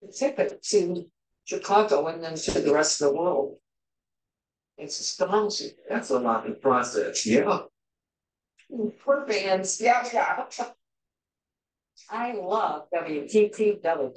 ticket to Chicago and then to the rest of the world. It's astonishing. That's a lot to process. Yeah. Poor fans. Yeah, yeah. I love WTTW.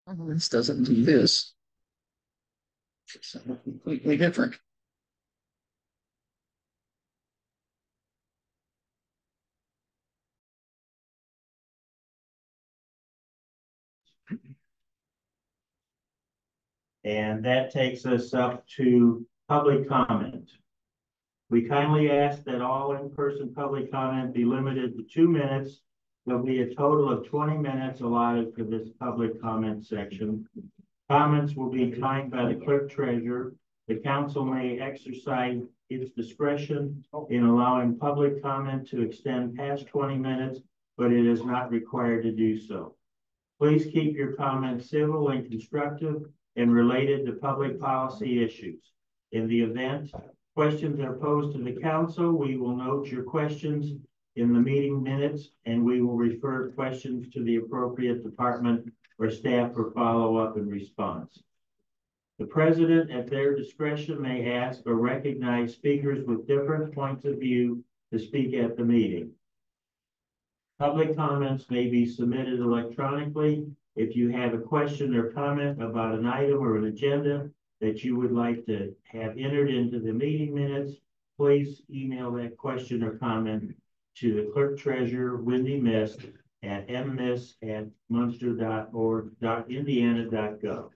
This doesn't do this. It's something completely different. And that takes us up to public comment. We kindly ask that all in-person public comment be limited to 2 minutes. There'll be a total of 20 minutes allotted for this public comment section. Comments will be timed by the clerk treasurer. The council may exercise its discretion in allowing public comment to extend past 20 minutes, but it is not required to do so. Please keep your comments civil and constructive and related to public policy issues. In the event questions are posed to the council, we will note your questions in the meeting minutes, and we will refer questions to the appropriate department or staff for follow-up and response. The president, at their discretion, may ask or recognize speakers with different points of view to speak at the meeting. Public comments may be submitted electronically. If you have a question or comment about an item or an agenda that you would like to have entered into the meeting minutes, please email that question or comment to the clerk treasurer, Wendy Mist, at mmiss@munster.org.indiana.gov.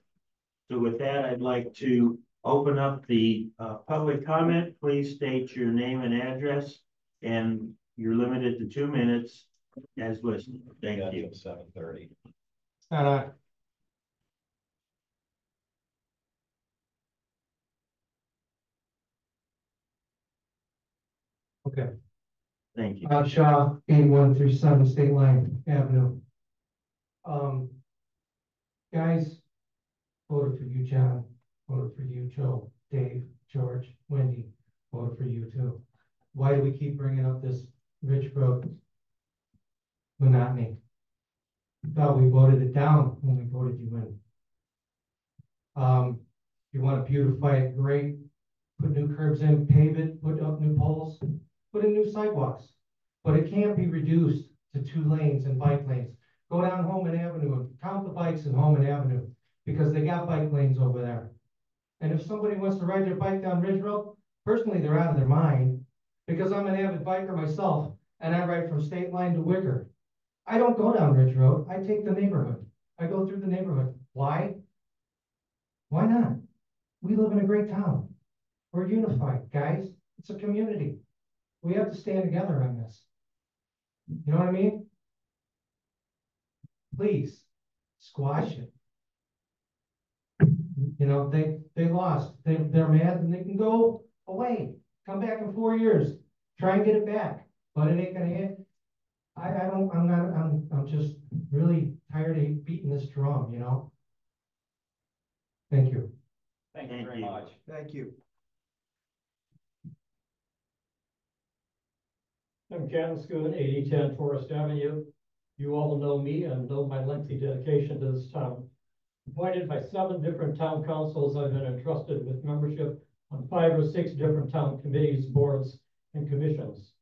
So with that, I'd like to open up the public comment. Please state your name and address, and you're limited to 2 minutes as listed. Thank you. 7:30. Okay. Thank you. Shaw, 8137 State Line Avenue. Guys, voted for you, John. Voted for you, Joe, Dave, George, Wendy. Voted for you too. Why do we keep bringing up this Ridge Road monotony? Thought we voted it down when we voted you in. You want to beautify it, great. Put new curbs in, pave it, put up new poles, put in new sidewalks. But it can't be reduced to 2 lanes and bike lanes. Go down Holman Avenue and count the bikes in Holman Avenue, because they got bike lanes over there. And if somebody wants to ride their bike down Ridge Road, personally, they're out of their mind, because I'm an avid biker myself, and I ride from State Line to Wicker. I don't go down Ridge Road. I take the neighborhood. I go through the neighborhood. Why? Why not? We live in a great town. We're unified, guys. It's a community. We have to stand together on this. You know what I mean? Please, squash it. You know, they lost. They're mad, and they can go away. Come back in 4 years. Try and get it back. But it ain't gonna hit. I'm just really tired of beating this drum, you know? Thank you. Thank you very much. Thank you. I'm Ken Schoon, 8010 Forest Avenue. You all know me and know my lengthy dedication to this town. Appointed by 7 different town councils, I've been entrusted with membership on 5 or 6 different town committees, boards, and commissions.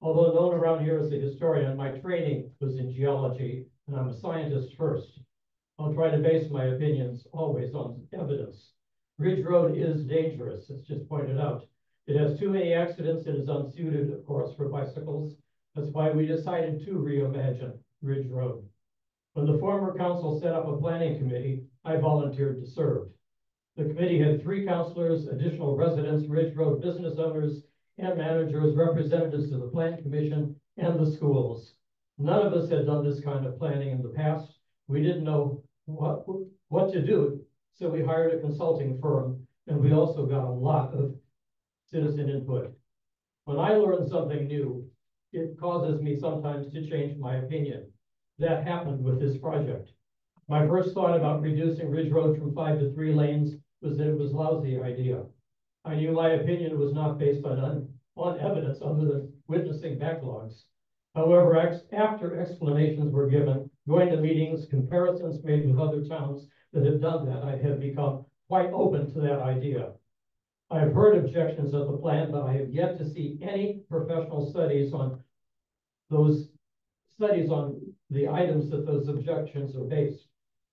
Although known around here as a historian, my training was in geology, and I'm a scientist first. I'll try to base my opinions always on evidence. Ridge Road is dangerous, it's just pointed out. It has too many accidents and is unsuited, of course, for bicycles. That's why we decided to reimagine Ridge Road. When the former council set up a planning committee, I volunteered to serve. The committee had 3 councilors, additional residents, Ridge Road business owners, and managers, representatives of the planning commission and the schools. None of us had done this kind of planning in the past. We didn't know what to do, so we hired a consulting firm, and we also got a lot of citizen input. When I learn something new, it causes me sometimes to change my opinion. That happened with this project. My first thought about reducing Ridge Road from 5 to 3 lanes was that it was a lousy idea. I knew my opinion was not based on evidence other than witnessing backlogs. However, after explanations were given, going to meetings, comparisons made with other towns that have done that, I have become quite open to that idea. I have heard objections of the plan, but I have yet to see any professional studies on the items that those objections are based.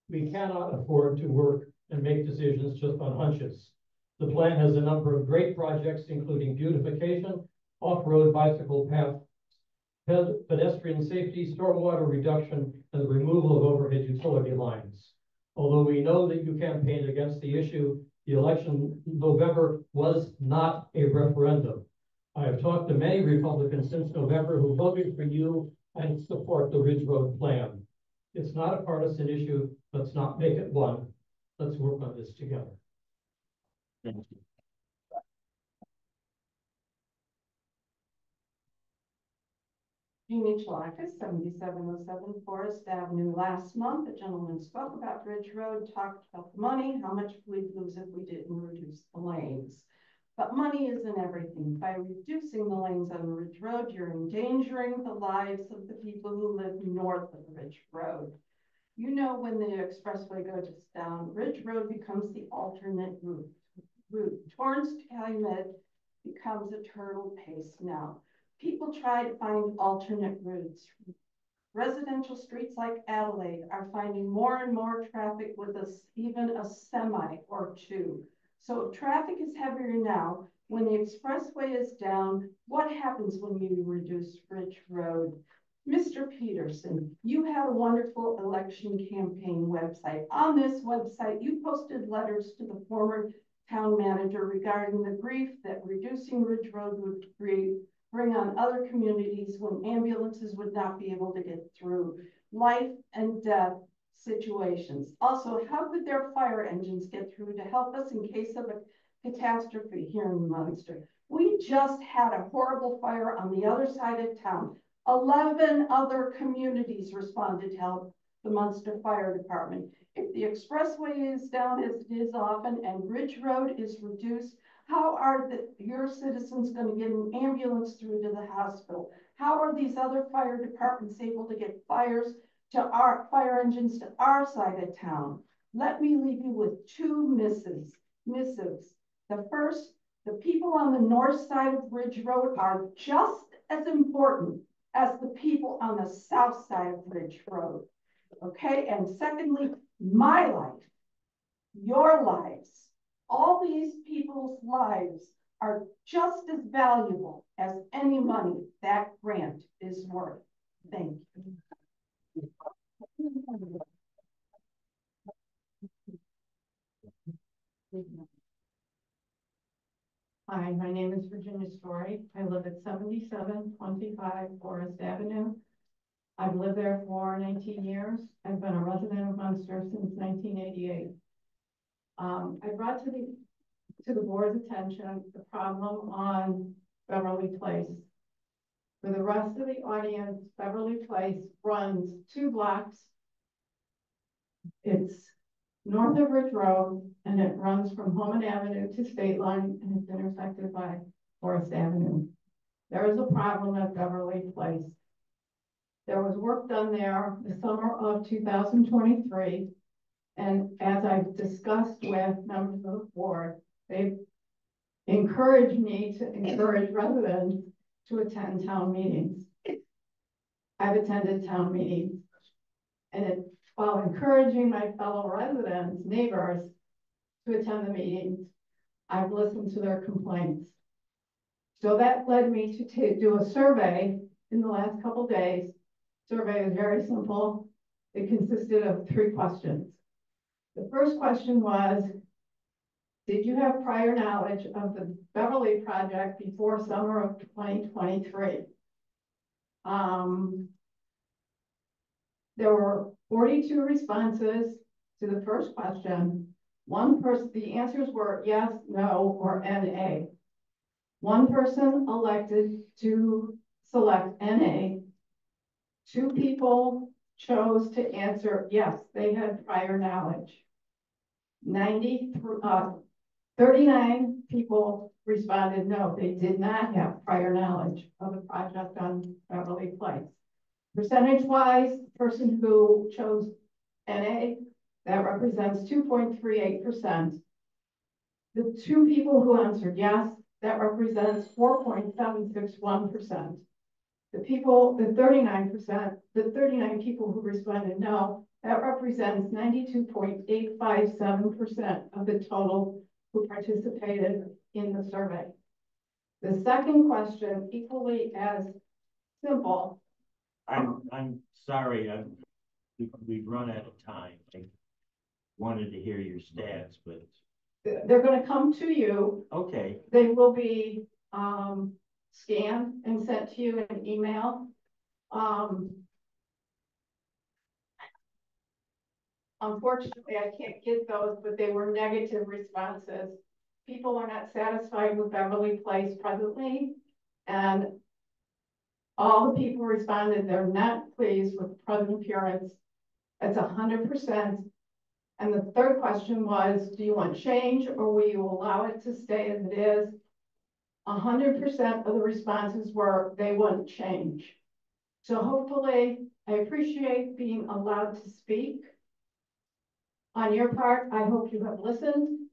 We cannot afford to work and make decisions just on hunches. The plan has a number of great projects, including beautification, off-road bicycle path, pedestrian safety, stormwater reduction, and the removal of overhead utility lines. Although we know that you campaigned against the issue, the election in November was not a referendum. I have talked to many Republicans since November who voted for you and support the Ridge Road plan. It's not a partisan issue. Let's not make it one. Let's work on this together. Thank you. Jeannie Chalakis, 7707 Forest Avenue. Last month, a gentleman spoke about Ridge Road, talked about the money, how much we'd lose if we didn't reduce the lanes. But money isn't everything. By reducing the lanes on Ridge Road, you're endangering the lives of the people who live north of Ridge Road. You know, when the expressway goes down, Ridge Road becomes the alternate route. Torrance to Calumet becomes a turtle pace now. People try to find alternate routes. Residential streets like Adelaide are finding more and more traffic with even a semi or two. So if traffic is heavier now, when the expressway is down, what happens when you reduce Ridge Road? Mr. Peterson, you had a wonderful election campaign website. On this website, you posted letters to the former town manager regarding the grief that reducing Ridge Road would bring on other communities when ambulances would not be able to get through life and death situations. Also, how could their fire engines get through to help us in case of a catastrophe here in Munster? We just had a horrible fire on the other side of town. 11 other communities responded to help the Munster Fire Department. If the expressway is down as it is often and Ridge Road is reduced, how are your citizens going to get an ambulance through to the hospital? How are these other fire departments able to get fire engines to our side of town? Let me leave you with two missives. The first, the people on the north side of Ridge Road are just as important as the people on the south side of Ridge Road. Okay, and secondly, my life, your lives, all these people's lives are just as valuable as any money that grant is worth. Thank you. Hi, my name is Virginia Story. I live at 7725 Forest Avenue. I've lived there for 19 years. I've been a resident of Munster since 1988. I brought to the board's attention the problem on Beverly Place. For the rest of the audience, Beverly Place runs 2 blocks. It's north of Ridge Road, and it runs from Holman Avenue to State Line, and it's intersected by Forest Avenue. There is a problem at Beverly Place. There was work done there the summer of 2023. And as I've discussed with members of the board, they've encouraged me to encourage residents to attend town meetings. I've attended town meetings, and while encouraging my fellow residents, neighbors, to attend the meetings, I've listened to their complaints. So that led me to do a survey in the last couple of days. Survey is very simple. It consisted of 3 questions. The first question was, did you have prior knowledge of the Beverly project before summer of 2023? There were 42 responses to the first question. The answers were yes, no, or NA. One person elected to select NA. 2 people chose to answer yes, they had prior knowledge. 39 people responded no, they did not have prior knowledge of the project on Beverly Place. Percentage-wise, the person who chose NA, that represents 2.38%. The 2 people who answered yes, that represents 4.761%. The people, the 39%, the 39 people who responded no, that represents 92.857% of the total who participated in the survey. The second question, equally as simple. I'm sorry, we've run out of time. I wanted to hear your stats, but. They're going to come to you. Okay. They will be scanned and sent to you in email. Unfortunately, I can't get those, but they were negative responses. People are not satisfied with Beverly Place presently, and all the people responded they're not pleased with the present appearance. That's 100%. And the third question was, do you want change or will you allow it to stay as it is? 100% of the responses were they want change. So hopefully, I appreciate being allowed to speak. On your part, I hope you have listened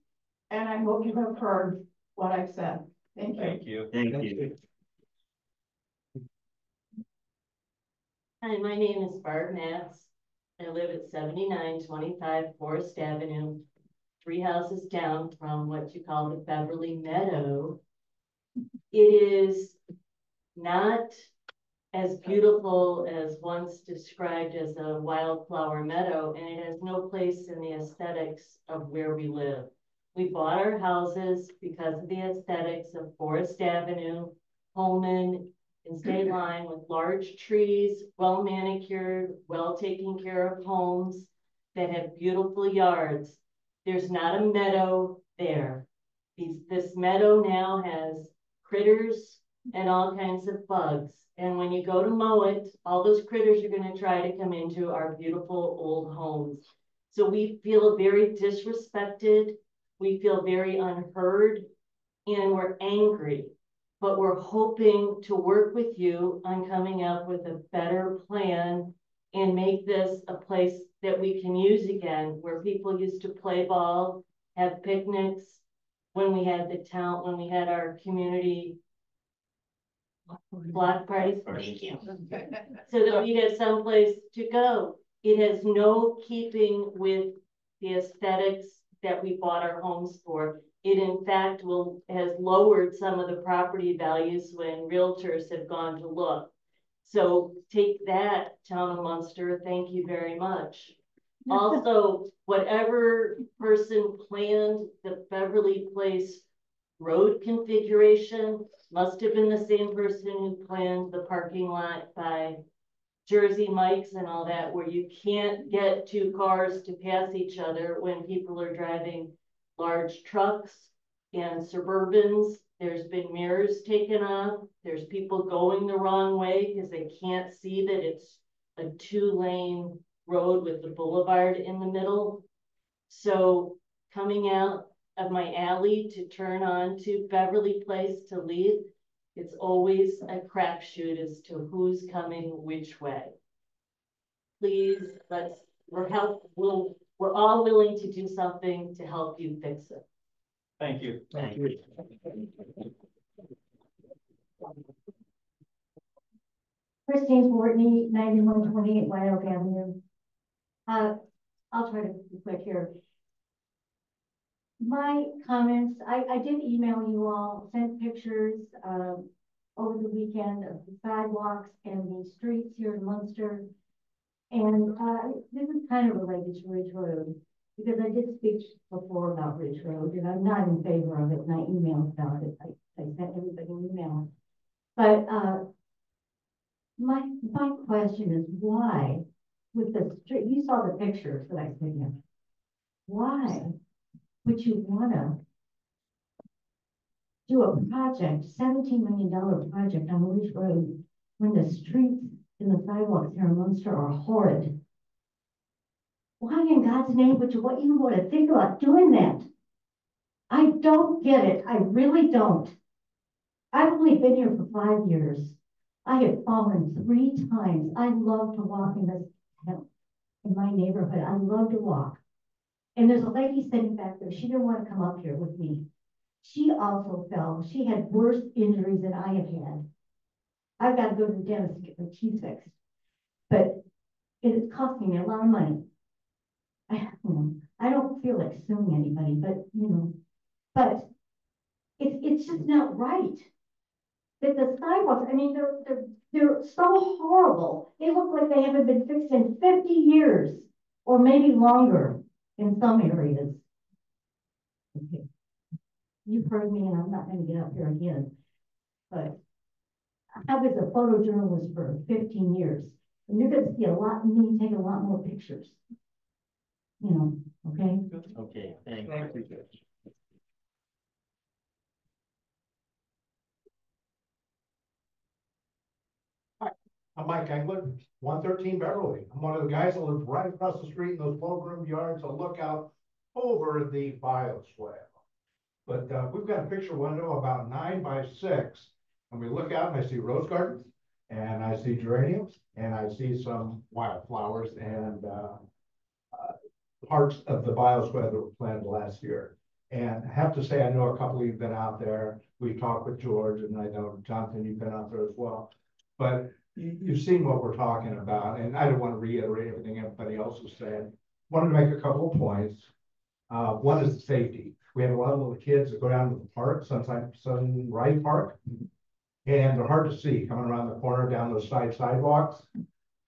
and I hope you have heard what I've said. Thank you. Thank you. Thank you. Hi, my name is Barb Matz. I live at 7925 Forest Avenue, 3 houses down from what you call the Beverly Meadow. It is not as beautiful as once described as a wildflower meadow, and it has no place in the aesthetics of where we live. We bought our houses because of the aesthetics of Forest Avenue, Holman, and State Line with large trees, well manicured, well taken care of homes that have beautiful yards. There's not a meadow there. This meadow now has critters and all kinds of bugs. And when you go to mow it, all those critters are going to try to come into our beautiful old homes. So we feel very disrespected. We feel very unheard, and we're angry. But we're hoping to work with you on coming up with a better plan and make this a place that we can use again, where people used to play ball, have picnics, when we had our community block parties. Thank you. So that we had someplace to go. It has no keeping with the aesthetics that we bought our homes for. It in fact has lowered some of the property values when realtors have gone to look. So take that, Town of Munster. Thank you very much. Also, whatever person planned the Beverly Place road configuration must have been the same person who planned the parking lot by Jersey Mike's and all that, where you can't get 2 cars to pass each other when people are driving large trucks and Suburbans. There's been mirrors taken off. There's people going the wrong way because they can't see that it's a 2-lane road with the boulevard in the middle. So coming out of my alley to turn on to Beverly Place to leave, it's always a crapshoot as to who's coming which way. Please, we're all willing to do something to help you fix it. Thank you. Thank you. Christine Courtney, 9128 White Oak Avenue. I'll try to be quick here. My comments, I did email you all, sent pictures over the weekend of the sidewalks and the streets here in Munster. And this is kind of related to Ridge Road, because I did speak before about Ridge Road, and I'm not in favor of it, and I emailed about it. I sent everybody an email. But my question is, why, with the street, you saw the pictures that I sent you, why would you want to do a project, $17 million project on Ridge Road, when the streets and the sidewalks here in Munster are horrid? Why in God's name would you even want to think about doing that? I don't get it. I really don't. I've only been here for 5 years. I have fallen 3 times. I love to walk in my neighborhood. I love to walk. And there's a lady sitting back there. She didn't want to come up here with me. She also fell. She had worse injuries than I have had. I've got to go to the dentist to get my teeth fixed. But it is costing me a lot of money. I don't feel like suing anybody, but but it's just not right. That the sidewalks, I mean, they're so horrible. They look like they haven't been fixed in 50 years or maybe longer in some areas. Okay. You've heard me, and I'm not going to get up here again, but I was a photojournalist for 15 years, and you're going to see a lot of me take a lot more pictures. Okay? Okay, thank you. I'm Mike England, 113 Beverly. I'm one of the guys that lives right across the street in those low-room yards that look out over the bioswale. But we've got a picture window about 9 by 6, and we look out and I see rose gardens, and I see geraniums, and I see some wildflowers and parts of the bioswale that were planted last year. And I have to say, I know a couple of you have been out there. We talked with George, and I know Jonathan, you've been out there as well. But you've seen what we're talking about, and I don't want to reiterate everything everybody else has said. Wanted to make a couple of points. One is the safety. We have a lot of little kids that go down to the park, Sunrise Park, and they're hard to see coming around the corner down those sidewalks.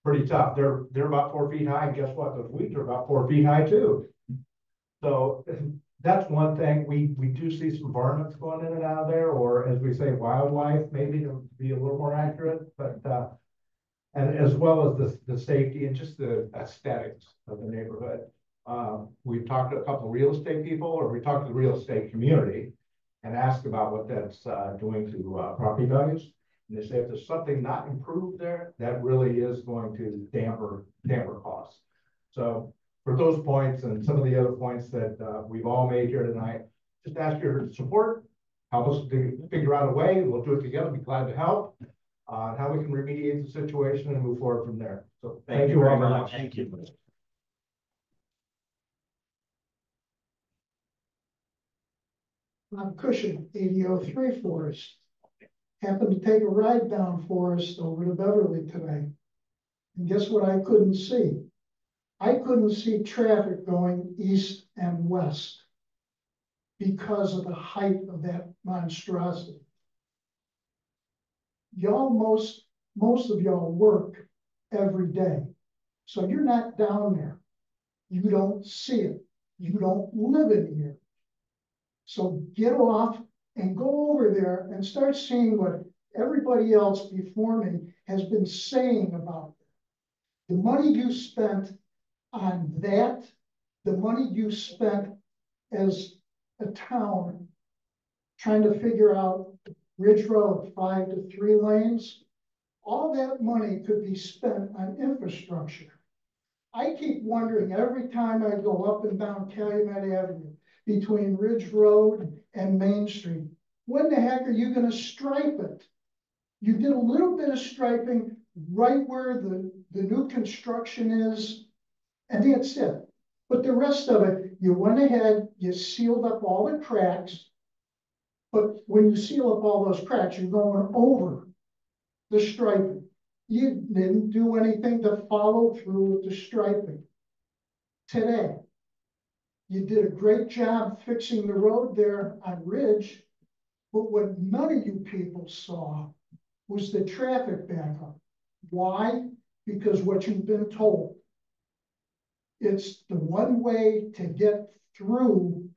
Pretty tough. They're about 4 feet high, and guess what? Those weeds are about 4 feet high too. So that's one thing. We do see some varmints going in and out of there, or as we say, wildlife, maybe to be a little more accurate, but and as well as the safety and just the aesthetics of the neighborhood. We've talked to a couple of real estate people, or we talked to the real estate community and asked about what that's doing to property values. And they say if there's something not improved there, that really is going to damper costs. So for those points and some of the other points that we've all made here tonight, just ask your support, help us to figure out a way. We'll do it together. Be glad to help on how we can remediate the situation and move forward from there. So thank you all very much. Thank you. I'm Cushing, 8003 Forest. Happened to take a ride down Forest over to Beverly today. And guess what I couldn't see? I couldn't see traffic going east and west because of the height of that monstrosity. Y'all, most of y'all work every day. So you're not down there. You don't see it. You don't live in here. So get off and go over there and start seeing what everybody else before me has been saying about it. The money you spent on that, the money you spent as a town trying to figure out Ridge Road 5 to 3 lanes, all that money could be spent on infrastructure. I keep wondering every time I go up and down Calumet Avenue between Ridge Road and Main Street, when the heck are you going to stripe it? You did a little bit of striping right where the new construction is, and that's it. But the rest of it, you went ahead, you sealed up all the cracks. But when you seal up all those cracks, you're going over the striping. You didn't do anything to follow through with the striping. Today, you did a great job fixing the road there on Ridge, but what none of you people saw was the traffic backup. Why? Because what you've been told. It's the one way to get through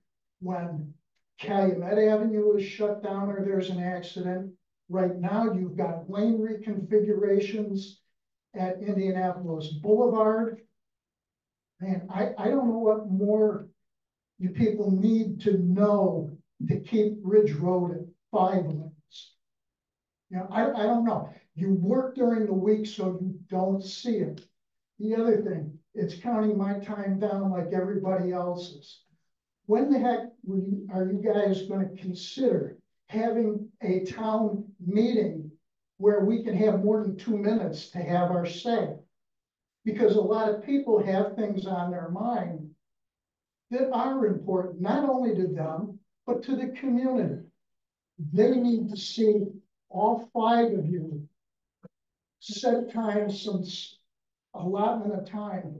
when Calumet Avenue is shut down or there's an accident. Right now, you've got lane reconfigurations at Indianapolis Boulevard. And I don't know what more you people need to know to keep Ridge Road at 5 lanes. You know, I don't know. You work during the week so you don't see it. The other thing, it's counting my time down like everybody else's. When the heck are you guys going to consider having a town meeting where we can have more than 2 minutes to have our say? Because a lot of people have things on their mind that are important, not only to them, but to the community. They need to see all 5 of you set time, some allotment of time,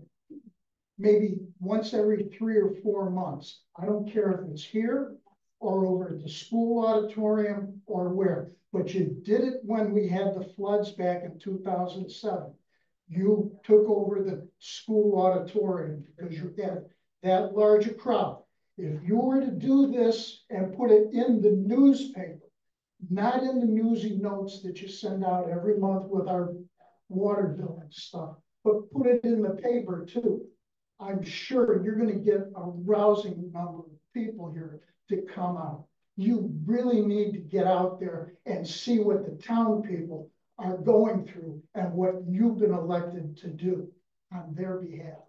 maybe once every 3 or 4 months. I don't care if it's here or over at the school auditorium or where, but you did it when we had the floods back in 2007. You took over the school auditorium because you had that large a crowd. If you were to do this and put it in the newspaper, not in the newsy notes that you send out every month with our water bill and stuff, but put it in the paper too, I'm sure you're gonna get a rousing number of people here to come out. You really need to get out there and see what the town people are going through and what you've been elected to do on their behalf.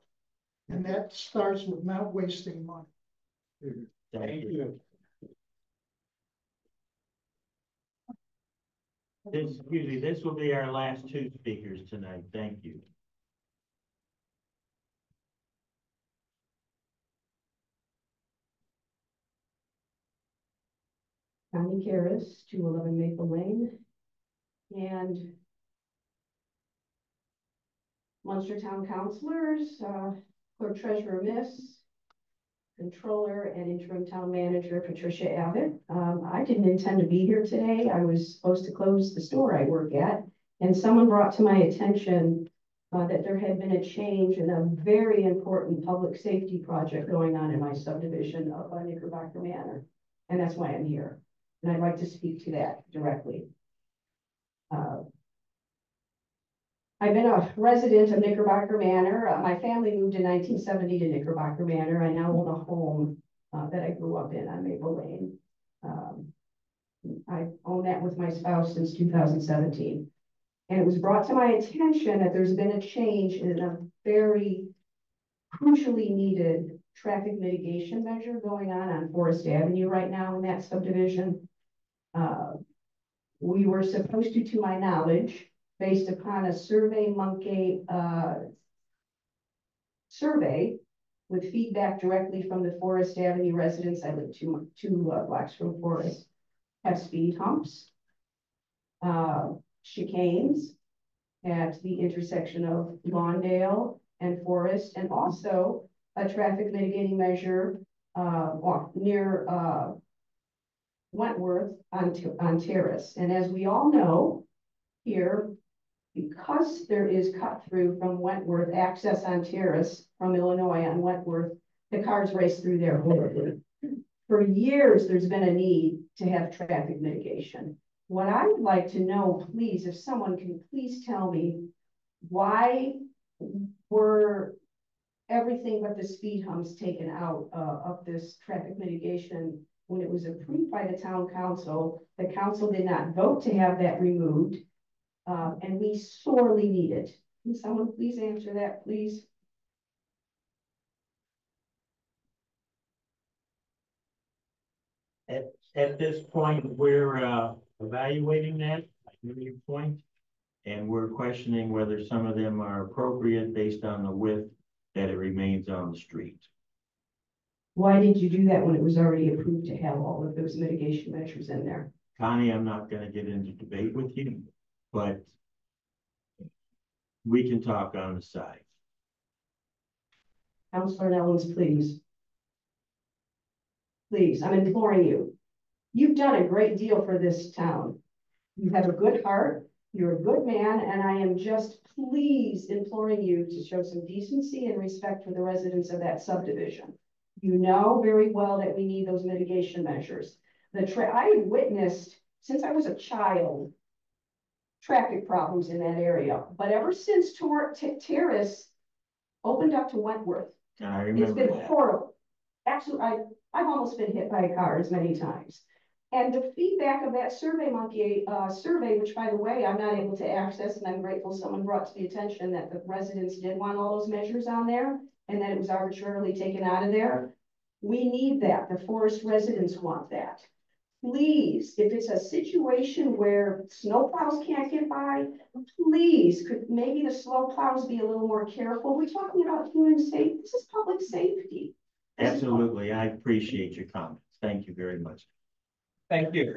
And that starts with not wasting money. Thank you. This will be our last 2 speakers tonight. Thank you. Connie Karras, 211 Maple Lane, and Munster Town Councilors, Clerk Treasurer Miss, Controller and Interim Town Manager Patricia Abbott. I didn't intend to be here today. I was supposed to close the store I work at, and someone brought to my attention that there had been a change in a very important public safety project going on in my subdivision of Knickerbocker Manor, and that's why I'm here. And I'd like to speak to that directly. I've been a resident of Knickerbocker Manor. My family moved in 1970 to Knickerbocker Manor. I now own a home that I grew up in on Maple Lane. I own that with my spouse since 2017. And it was brought to my attention that there's been a change in a very crucially needed traffic mitigation measure going on Forest Avenue right now in that subdivision. We were supposed to my knowledge, based upon a survey monkey survey with feedback directly from the Forest Avenue residents. I live two blocks from Forest, have speed humps, chicanes at the intersection of Lawndale and Forest, and also a traffic mitigating measure near Wentworth on Terrace. And as we all know here, because there is cut through from Wentworth, access on Terrace from Illinois on Wentworth, the cars race through there horribly. For years, there's been a need to have traffic mitigation. What I would like to know, please, if someone can please tell me, why were everything but the speed humps taken out of this traffic mitigation when it was approved by the town council? The council did not vote to have that removed. And we sorely need it. Can someone please answer that, please? At this point, we're evaluating that point, and we're questioning whether some of them are appropriate based on the width that it remains on the street. Why did you do that when it was already approved to have all of those mitigation measures in there? Connie, I'm not going to get into debate with you, but we can talk on the side. Councilor Nellens, please. Please, I'm imploring you. You've done a great deal for this town. You have a good heart. You're a good man, and I am just please imploring you to show some decency and respect for the residents of that subdivision. You know very well that we need those mitigation measures. I witnessed, since I was a child, traffic problems in that area, but ever since Terrace opened up to Wentworth, it's been horrible. Absolutely, I've almost been hit by cars many times. And the feedback of that survey monkey survey, which by the way, I'm not able to access, and I'm grateful someone brought to the attention that the residents did want all those measures on there and that it was arbitrarily taken out of there. We need that. The Forest residents want that. Please, if it's a situation where snowplows can't get by, please, could maybe the slow plows be a little more careful? We're talking about human safety. This is public safety. Absolutely. I appreciate your comments. Thank you very much. Thank you.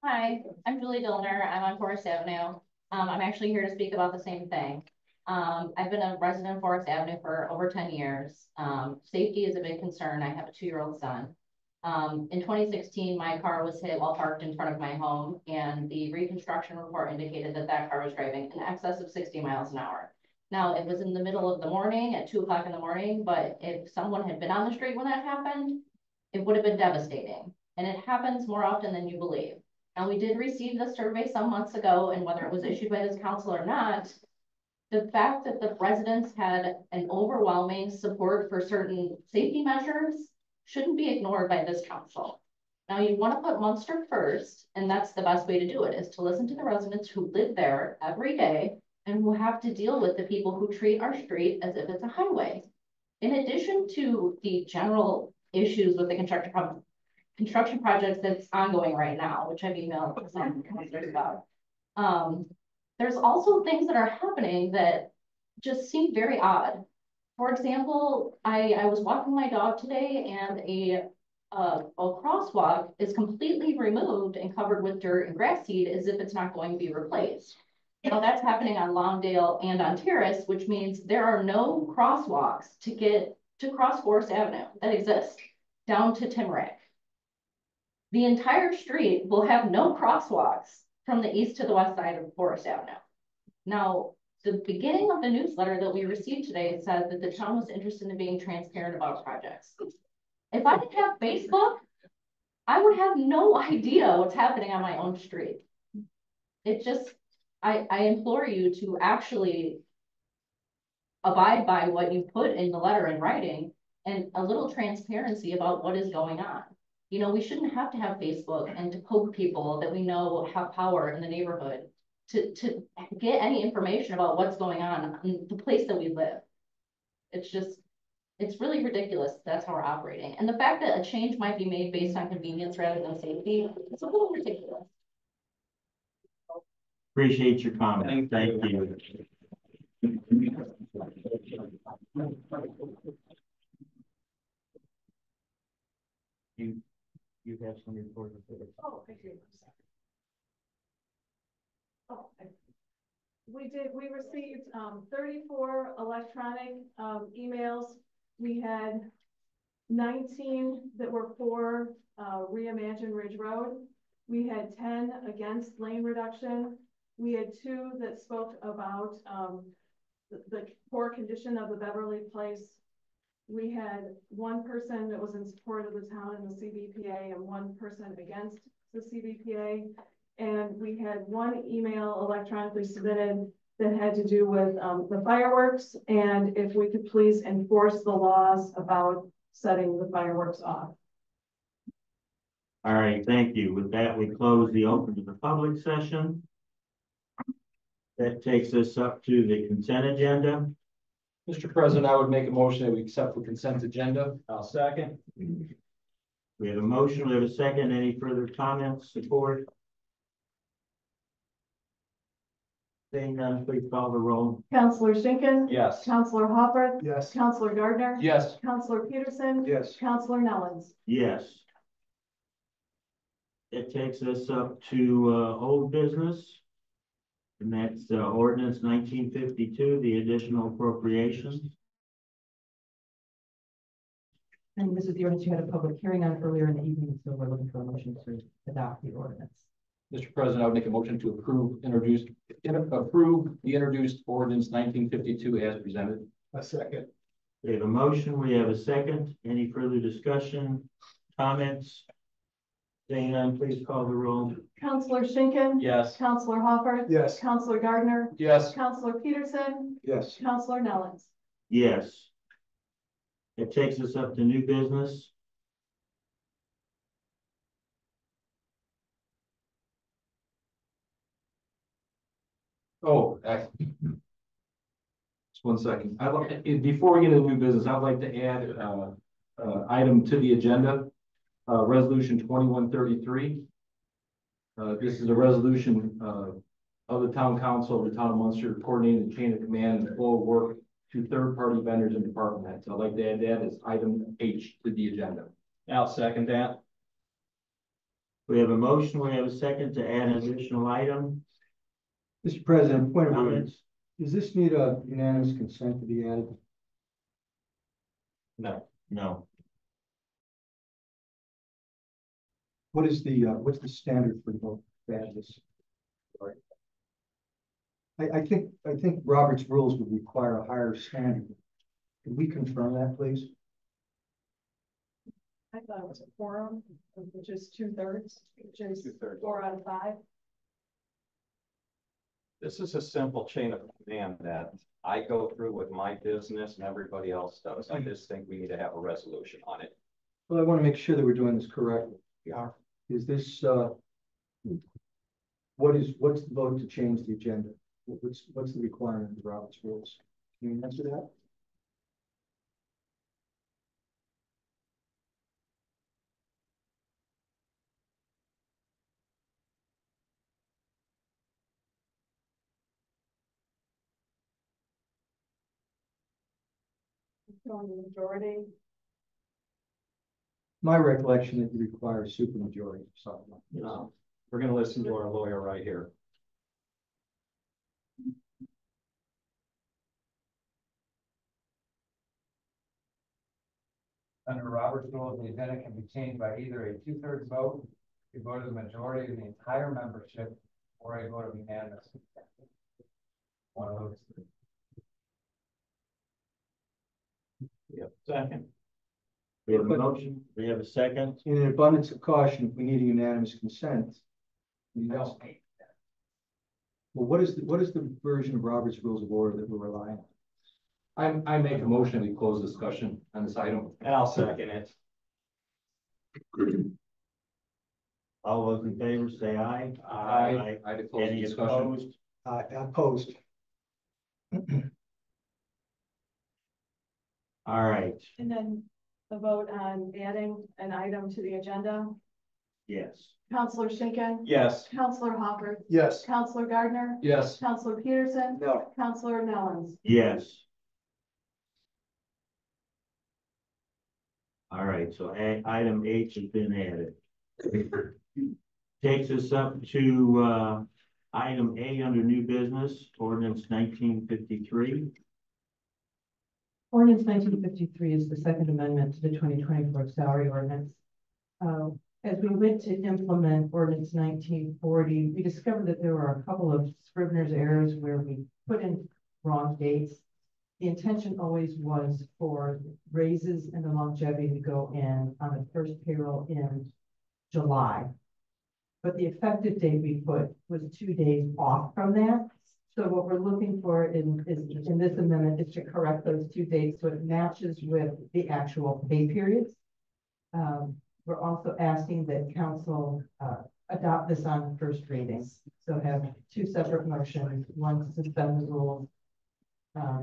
Hi, I'm Julie Dillner. I'm on Forest Avenue. I'm actually here to speak about the same thing. I've been a resident of Forest Avenue for over 10 years. Safety is a big concern. I have a 2-year-old son. In 2016, my car was hit while parked in front of my home, and the reconstruction report indicated that that car was driving in excess of 60 miles an hour. Now, it was in the middle of the morning at 2 o'clock in the morning, but if someone had been on the street when that happened, it would have been devastating. And it happens more often than you believe. Now, we did receive the survey some months ago, and whether it was issued by this council or not, the fact that the residents had an overwhelming support for certain safety measures shouldn't be ignored by this council. Now, you want to put Munster first, and that's the best way to do it, is to listen to the residents who live there every day and who have to deal with the people who treat our street as if it's a highway. In addition to the general issues with the construction projects that's ongoing right now, which I've emailed some commissioners about. There's also things that are happening that just seem very odd. For example, I was walking my dog today, and a crosswalk is completely removed and covered with dirt and grass seed as if it's not going to be replaced. Now that's happening on Longdale and on Terrace, which means there are no crosswalks to get to cross Forest Avenue that exist down to Timerack. The entire street will have no crosswalks from the east to the west side of Forest Avenue. Now, the beginning of the newsletter that we received today said that the town was interested in being transparent about projects. If I didn't have Facebook, I would have no idea what's happening on my own street. It just, I implore you to actually abide by what you put in the letter in writing and a little transparency about what is going on. You know, we shouldn't have to have Facebook and to poke people that we know have power in the neighborhood to get any information about what's going on in the place that we live. It's just, it's really ridiculous. That's how we're operating. And the fact that a change might be made based on convenience rather than safety, it's a little ridiculous. Appreciate your comment. Thank you. You have some report. Oh, I do. Oh, we received 34 electronic emails. We had 19 that were for Reimagine Ridge Road. We had 10 against lane reduction. We had 2 that spoke about the poor condition of the Beverly Place. We had 1 person that was in support of the town and the CBPA and 1 person against the CBPA. And we had 1 email electronically submitted that had to do with the fireworks, and if we could please enforce the laws about setting the fireworks off. All right, thank you. With that, we close the open to the public session. That takes us up to the consent agenda. Mr. President, I would make a motion that we accept the consent agenda. I'll second. We have a motion, we have a second. Any further comments, support? Seeing none, please call the roll. Councillor Schinkin. Yes. Councillor Hopper. Yes. Councillor Gardner. Yes. Councillor Peterson. Yes. Councillor Nellens. Yes. It takes us up to old business. And that's ordinance 1952, the additional appropriations. And this is the ordinance you had a public hearing on earlier in the evening, so we're looking for a motion to adopt the ordinance. Mr. President, I would make a motion to approve the introduced ordinance 1952 as presented. A second. We have a motion, we have a second. Any further discussion, comments? Seeing none, please call the roll. Councillor Schinkin. Yes. Councillor Hopper. Yes. Councillor Gardner. Yes. Councillor Peterson. Yes. Councillor Nellens. Yes. It takes us up to new business. Oh, just 1 second. Before we get into new business, I'd like to add item to the agenda, resolution 2133. This is a resolution of the town council of the town of Munster coordinating the chain of command and flow of work to third-party vendors and department heads. I'd like to add that as item H to the agenda. I'll second that. We have a motion, we have a second to add an additional item. Mr. President, point of order. Comments? Does this need a unanimous consent to be added? No. No. What is the, what's the standard for vote add this? I think Robert's rules would require a higher standard. Can we confirm that, please? I thought it was a quorum, which is 2/3, which is 4 out of 5. This is a simple chain of command that I go through with my business and everybody else does. I just think we need to have a resolution on it. Well, I want to make sure that we're doing this correctly. Yeah. Is this, what's the vote to change the agenda? What's the requirement of Robert's rules? Can you answer that? Showing the majority. My recollection that you require a supermajority, something like this. We're gonna listen to our lawyer right here. Under Robert's rules, the agenda can be changed by either a 2/3 vote, a vote of the majority of the entire membership, or a vote of unanimous. One of those three. Yep. Second. We have a motion, we have a second. In an abundance of caution, if we need a unanimous consent. We don't. Well, what is the version of Robert's Rules of Order that we're relying on? I make a motion, we close discussion on this item. And I'll second it. All those in favor say aye. Aye. I declare Any discussion. opposed? Opposed. All right, And then the vote on adding an item to the agenda. yes. Counselor Schinkin. Yes. Counselor Hopper. Yes. Counselor Gardner. Yes. Counselor Peterson. No. Counselor Nellens. Yes. All right, so item H has been added. Takes us up to item A under new business, ordinance 1953. Ordinance 1953 is the second amendment to the 2024 salary ordinance. As we went to implement ordinance 1940, we discovered that there were a couple of Scrivener's errors where we put in wrong dates. The intention always was for raises and the longevity to go in on the first payroll in July. But the effective date we put was 2 days off from that. So what we're looking for in this amendment is to correct those 2 dates so it matches with the actual pay periods. We're also asking that council adopt this on first reading. So have 2 separate motions, one to suspend the rules,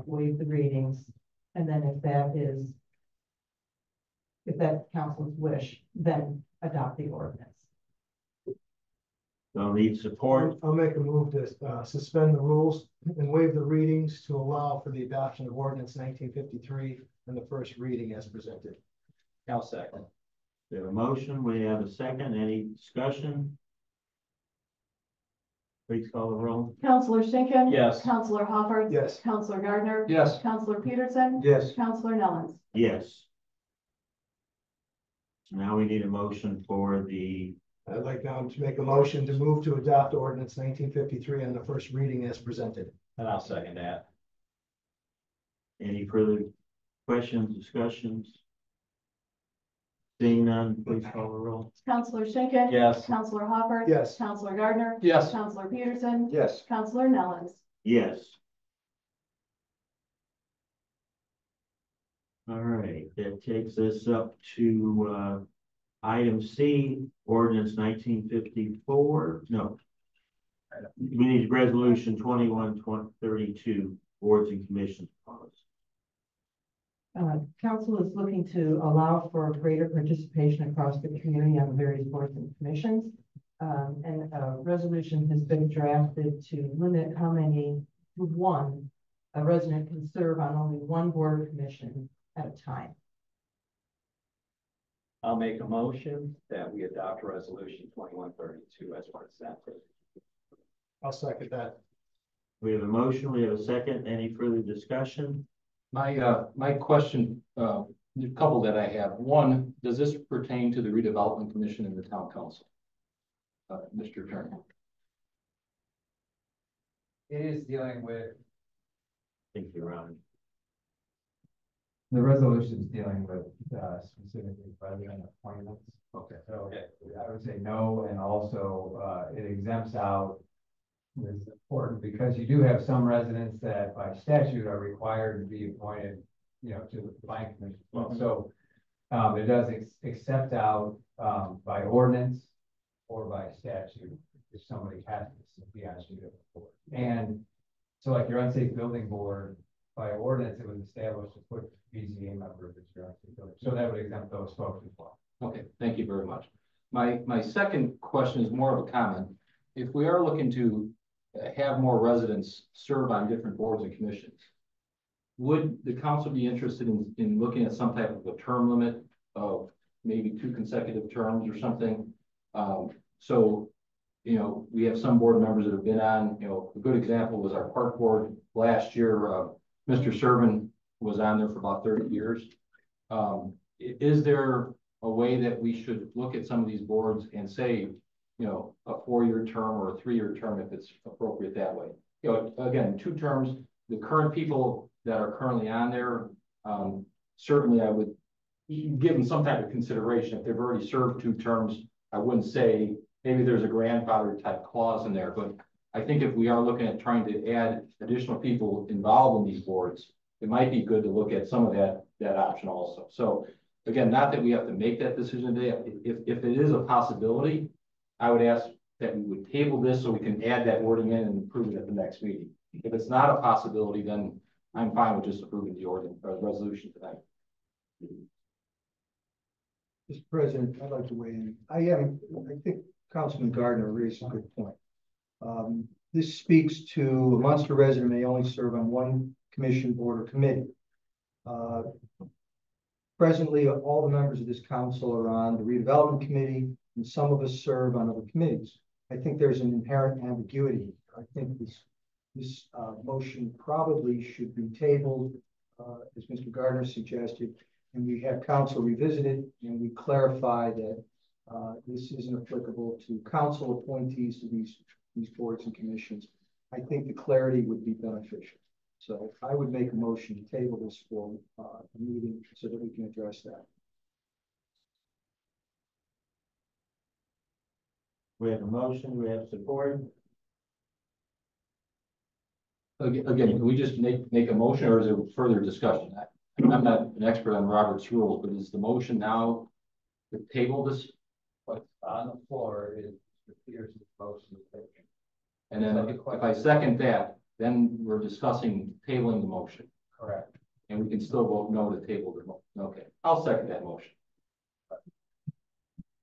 waive the readings, and then if that's council's wish, then adopt the ordinance. Don't need support. I'll make a move to suspend the rules and waive the readings to allow for the adoption of ordinance 1953 and the first reading as presented. I'll second. We have a motion, we have a second, any discussion? Please call the roll. Counselor Schinkin. Yes. Counselor Hopper. Yes. Counselor Gardner. Yes. Counselor Peterson. Yes. Counselor Nellens. Yes. So now we need a motion for the, I'd like now to make a motion to move to adopt ordinance 1953 on the first reading as presented. And I'll second that. any further questions, discussions? Seeing none, please call the roll. Counselor Schinkin. Yes. Counselor Hopper. Yes. Counselor Gardner. Yes. Counselor Peterson. Yes. Counselor Nellens. Yes. All right, that takes us up to item C, ordinance 1954. No. We need resolution 21-32, boards and commissions policy. Council is looking to allow for greater participation across the community on various boards and commissions. And a resolution has been drafted to limit how many, a resident can serve on only one board or commission at a time. I'll make a motion that we adopt resolution 2132 as presented. I'll second that. We have a motion, we have a second. Any further discussion? My question, a couple that I have. One, does this pertain to the redevelopment commission and the town council? Mr. Attorney. It is dealing with, Thank you, Ron. the resolution is dealing with, specifically president appointments. Okay. So I would say no, and also, it exempts out. It's important because you do have some residents that by statute are required to be appointed, to the planning commission. Well, so, it does accept out, by ordinance or by statute if somebody has to be on the board. And so like your unsafe building board, by ordinance, it was established to put BZA members as your unsafe building. So that would exempt those folks as well. Okay, thank you very much. My second question is more of a comment. If we are looking to have more residents serve on different boards and commissions, would the council be interested in looking at some type of a term limit of maybe 2 consecutive terms or something? So, we have some board members that have been on, a good example was our park board last year. Mr. Servan was on there for about 30 years. Is there a way that we should look at some of these boards and say, a 4-year term or a 3-year term if it's appropriate that way? Again, 2 terms. The current people that are currently on there, certainly I would give them some type of consideration. If they've already served 2 terms, I wouldn't say maybe there's a grandfather type clause in there, but I think if we are looking at trying to add additional people involved in these boards, it might be good to look at some of that option also. So again, not that we have to make that decision today. If it is a possibility, I would ask that we would table this so we can add that wording in and approve it at the next meeting. If it's not a possibility, then I'm fine with just approving the ordinance or resolution tonight. Mr. President, I'd like to weigh in. I think Councilman Gardner raised a good point. This speaks to a Munster resident may only serve on 1 commission, board, or committee. Presently, all the members of this council are on the redevelopment committee, and some of us serve on other committees. I think there's an inherent ambiguity. I think this motion probably should be tabled, as Mr. Gardner suggested, and we have council revisit it, and we clarify that this isn't applicable to council appointees to these boards and commissions. I think the clarity would be beneficial. So I would make a motion to table this for a meeting so that we can address that. We have a motion, we have support. Again, can we just make a motion, or is there further discussion? I'm not an expert on Robert's rules, but is the motion now to table this? What's on the floor is the Peterson's motion. And then if I second that, then we're discussing tabling the motion. Correct. And we can still vote no to table the motion. Okay, I'll second that motion.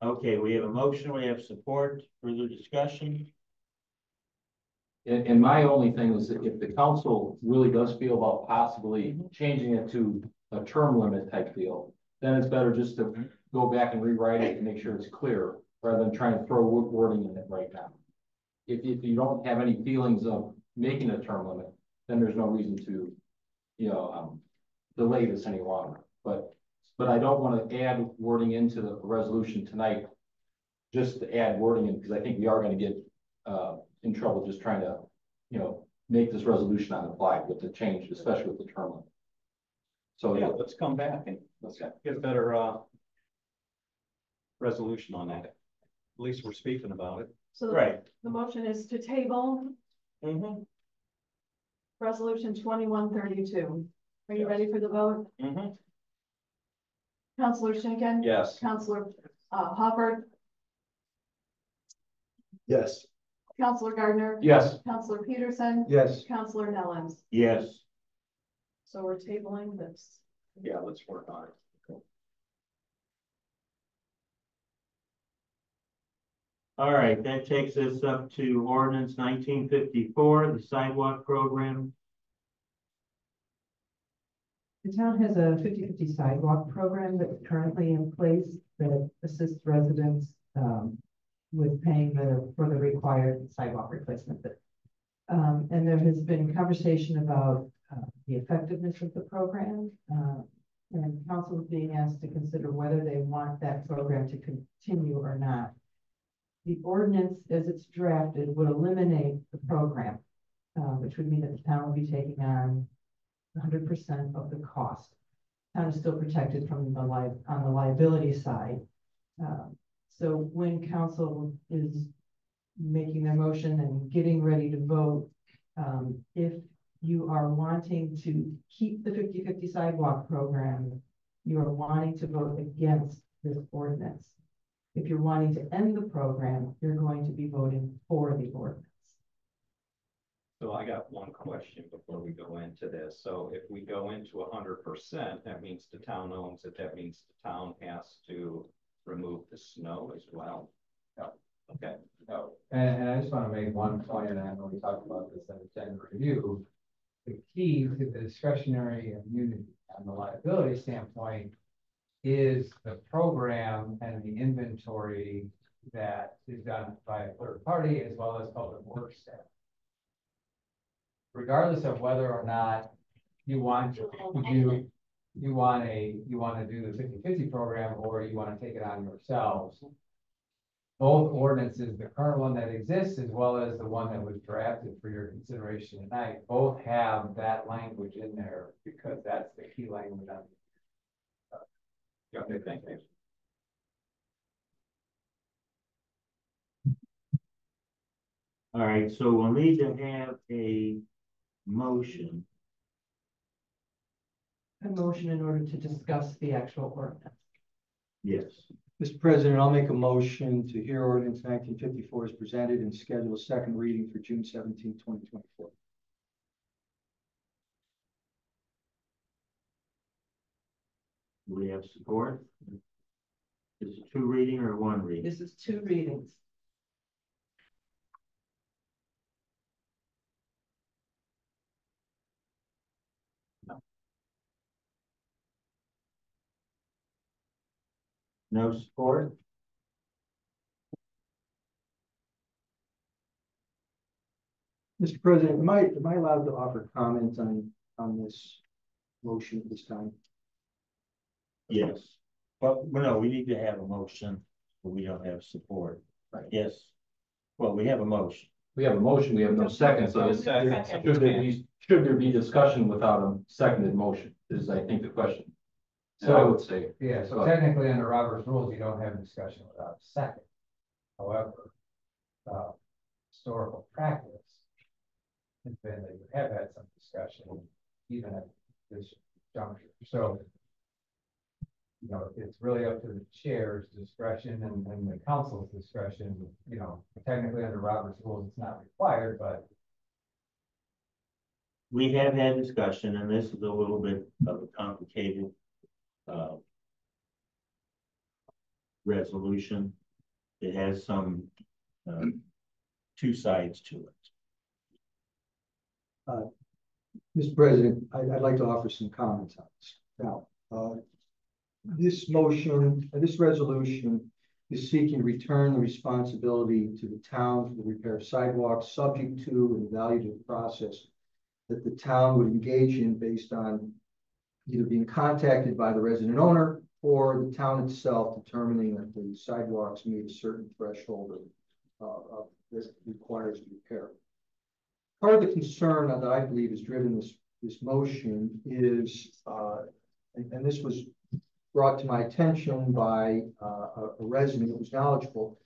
Okay, we have a motion, we have support. Further discussion? And my only thing is that if the council really does feel about possibly changing it to a term limit type deal, then it's better just to go back and rewrite it and make sure it's clear rather than trying to throw wording in it right now. If you don't have any feelings of making a term limit, then there's no reason to, delay this any longer. But I don't want to add wording into the resolution tonight just to add wording in, because I think we are going to get in trouble just trying to, make this resolution on the fly with the change, especially with the term limit. So yeah, let's come back and let's get a better resolution on that. At least we're speaking about it. So right. The motion is to table resolution 2132. Are you ready for the vote? Councilor Schinkin? Yes. Councilor Hopper? Yes. Councilor Gardner? Yes. Councilor Peterson? Yes. Councilor Nellens? Yes. So we're tabling this. Yeah, let's work on it. Cool. All right, that takes us up to ordinance 1954, the sidewalk program. The town has a 50-50 sidewalk program that's currently in place. that assists residents, with paying for the required sidewalk replacement. And there has been conversation about, the effectiveness of the program, and council is being asked to consider whether they want that program to continue or not. The ordinance, as it's drafted, would eliminate the program, which would mean that the town would be taking on 100% of the cost. Town is still protected from on the liability side. So when council is making their motion and getting ready to vote, if you are wanting to keep the 50-50 sidewalk program, you are wanting to vote against this ordinance. If you're wanting to end the program, you're going to be voting for the ordinance. So I got one question before we go into this. So if we go into 100%, that means the town owns it. That means the town has to remove the snow as well. No. Okay. No. And I just want to make one point, and I know we talked about this at the agenda review. The key to the discretionary immunity on the liability standpoint is the program and the inventory that is done by a third party as well as public works staff. Regardless of whether or not you want to do you want to do the 50-50 program or you want to take it on yourselves. Both ordinances, the current one that exists as well as the one that was drafted for your consideration tonight, both have that language in there because that's the key language on it. Okay, thank you. All right, so we'll need to have a motion. A motion in order to discuss the actual ordinance. Yes. Mr. President, I'll make a motion to hear ordinance 1954 as presented and schedule a second reading for June 17, 2024. Do we have support? Is it 2 reading or 1 reading? This is 2 readings. No support? Mr. President, am I allowed to offer comments on this motion at this time? Yes. But no, we need to have a motion, but we don't have support. Right. Yes. Well, we have a motion. We have a motion, we have no second, so should there be discussion without a seconded motion, is I think the question. So I would say. Yeah, so technically under Robert's rules, you don't have a discussion without a second. However, historical practice has been that you have had some discussion even at this juncture. So, you know, it's really up to the chair's discretion and the council's discretion. You know, technically under Robert's rules, it's not required, but We have had discussion, and this is a little bit of a complicated resolution. It has some 2 sides to it. Mr. President, I'd like to offer some comments on this. Now, this motion, this resolution is seeking to return the responsibility to the town for the repair of sidewalks, subject to and evaluated process that the town would engage in based on either being contacted by the resident owner or the town itself determining that the sidewalks meet a certain threshold of this requires repair. Part of the concern that I believe has driven this motion is, and this was brought to my attention by a resident who was knowledgeable,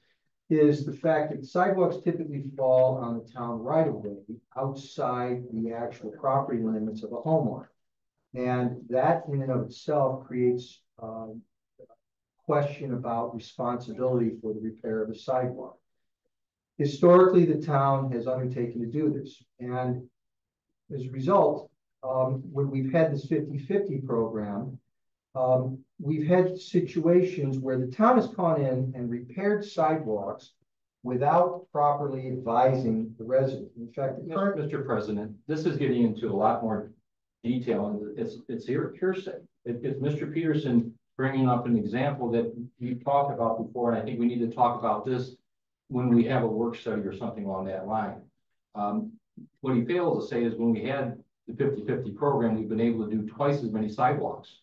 is the fact that sidewalks typically fall on the town right of way outside the actual property limits of a homeowner. And that in and of itself creates a question about responsibility for the repair of the sidewalk. Historically, the town has undertaken to do this. And as a result, when we've had this 50-50 program, we've had situations where the town has gone in and repaired sidewalks without properly advising the resident. In fact, Mr. President, this is getting into a lot more detail, and it's hearsay. If Mr. Peterson bringing up an example that we've talked about before, and I think we need to talk about this when we have a work study or something along that line. What he fails to say is when we had the 50-50 program, we've been able to do twice as many sidewalks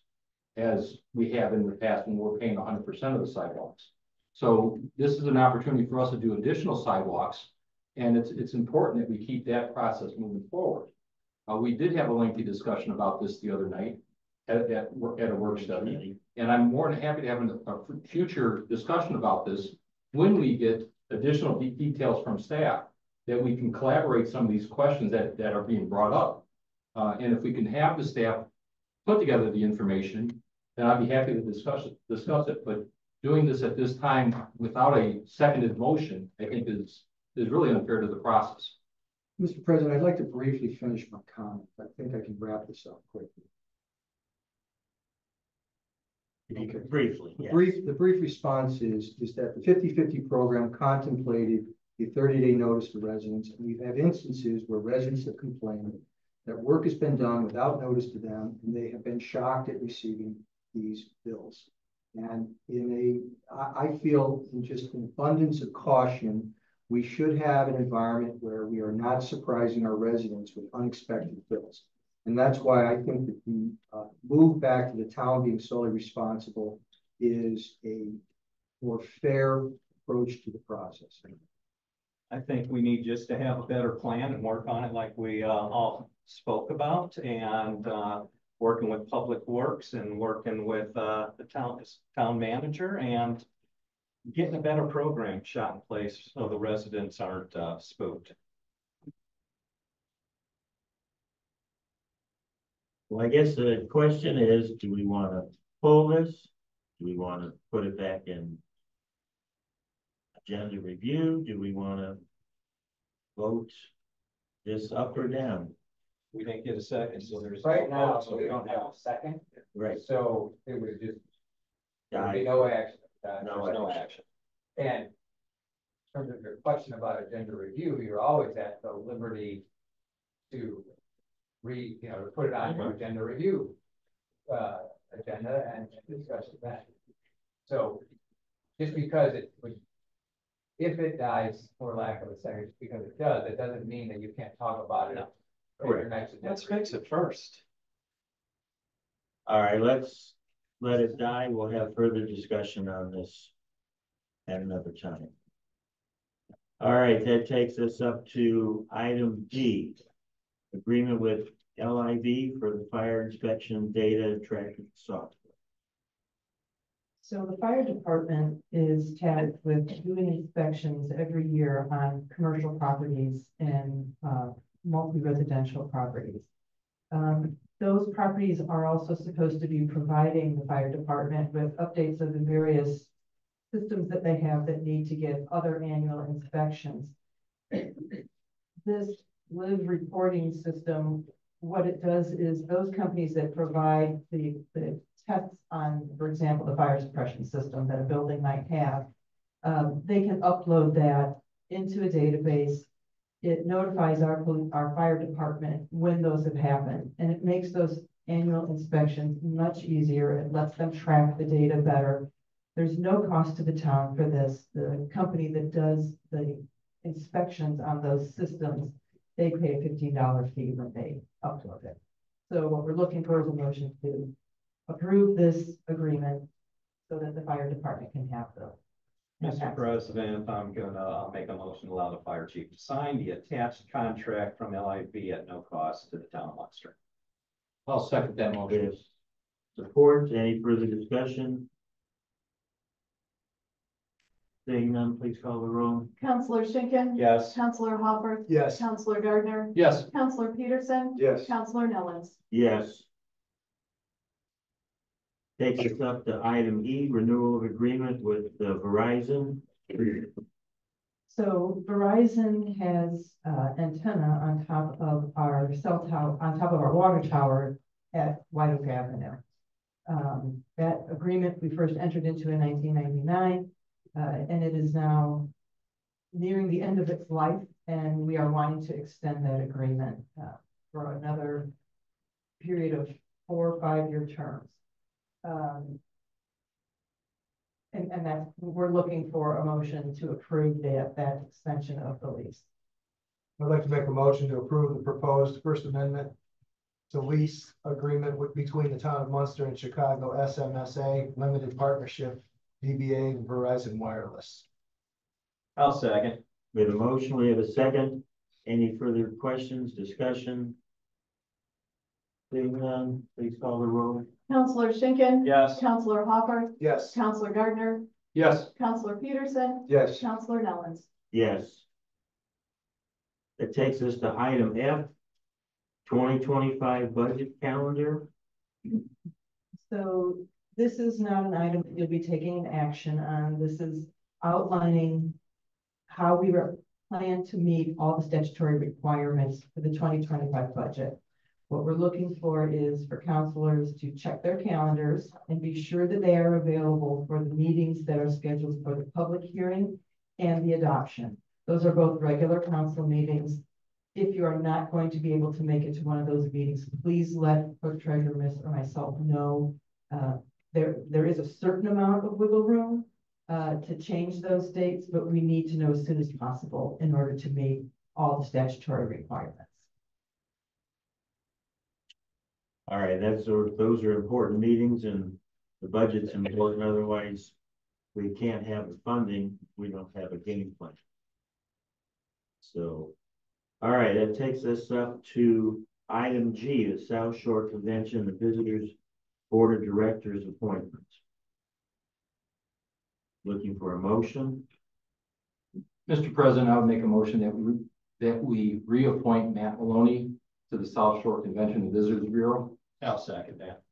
as we have in the past when we're paying 100% of the sidewalks. So this is an opportunity for us to do additional sidewalks, and it's important that we keep that process moving forward. We did have a lengthy discussion about this the other night at a work study, and I'm more than happy to have a future discussion about this when we get additional details from staff, that we can collaborate some of these questions that are being brought up. And if we can have the staff put together the information, then I'd be happy to discuss it. But doing this at this time without a seconded motion, I think is really unfair to the process. Mr. President, I'd like to briefly finish my comment. I think I can wrap this up quickly. Okay. Briefly, yes. The brief response is that the 50-50 program contemplated a 30-day notice to residents, and we've had instances where residents have complained that work has been done without notice to them, and they have been shocked at receiving these bills. And I feel in just an abundance of caution, we should have an environment where we are not surprising our residents with unexpected bills. And that's why I think that the move back to the town being solely responsible is a more fair approach to the process. I think we need just to have a better plan and work on it like we all spoke about, and working with Public Works and working with the town manager and getting a better program shot in place so the residents aren't spooked. Well, I guess the question is, do we want to pull this? Do we want to put it back in agenda review? Do we want to vote this up or down? We didn't get a second, so there's right now, so we don't have a second. Right. So it would just, there would be no action. no action. And in terms of your question about agenda review, you're always at the liberty to to put it on your agenda review agenda and discuss that. So just because it would, if it dies, for lack of a second, because it does, it doesn't mean that you can't talk about it. No. Correct. Let's fix it first. All right, let's let it die. We'll have further discussion on this at another time. All right, that takes us up to item D, agreement with LIV for the fire inspection data tracking software. So the fire department is tasked with doing inspections every year on commercial properties and multi-residential properties. Those properties are also supposed to be providing the fire department with updates of the various systems that they have that need to get other annual inspections. This live reporting system, what it does is those companies that provide the tests on, for example, the fire suppression system that a building might have, they can upload that into a database. It notifies our fire department when those have happened, and it makes those annual inspections much easier. It lets them track the data better. There's no cost to the town for this. The company that does the inspections on those systems, they pay a $15 fee when they upload it. So what we're looking for is a motion to approve this agreement so that the fire department can have the. Mr. President, I'm gonna make a motion to allow the fire chief to sign the attached contract from LIV at no cost to the town of Munster. I'll second that motion. Support. Any further discussion? Seeing none, please call the roll. Counselor Schinkin. Yes. Counselor Hopper. Yes. Counselor Gardner. Yes. Counselor Peterson. Yes. Counselor Nellens. Yes. Takes us up to item E, renewal of agreement with Verizon. So Verizon has antenna on top of our cell tower, on top of our water tower at White Oak Avenue. That agreement we first entered into in 1999, and it is now nearing the end of its life, and we are wanting to extend that agreement for another period of 4 or 5 year terms. and that, we're looking for a motion to approve that extension of the lease. I'd like to make a motion to approve the proposed First Amendment to lease agreement between the town of Munster and Chicago SMSA Limited Partnership, DBA and Verizon Wireless. I'll second. We have a motion, we have a second. Any further questions, discussion? Seeing none, please call the roll. Counselor Schinkin. Yes. Counselor Hopper. Yes. Counselor Gardner. Yes. Counselor Peterson. Yes. Counselor Nellens. Yes. That takes us to item F, 2025 budget calendar. So this is not an item that you'll be taking action on. This is outlining how we plan to meet all the statutory requirements for the 2025 budget. What we're looking for is for counselors to check their calendars and be sure that they are available for the meetings that are scheduled for the public hearing and the adoption. Those are both regular council meetings. If you are not going to be able to make it to one of those meetings, please let Clerk Treasurer Miss or myself know. There is a certain amount of wiggle room to change those dates, but we need to know as soon as possible in order to meet all the statutory requirements. All right, those are important meetings, and the budget's important. Otherwise, we can't have the funding. We don't have a game plan. So, all right, that takes us up to item G, the South Shore Convention, the Visitors Board of Directors appointments. Looking for a motion. Mr. President, I would make a motion that we reappoint Matt Maloney to the South Shore Convention and Visitors Bureau. I'll second that.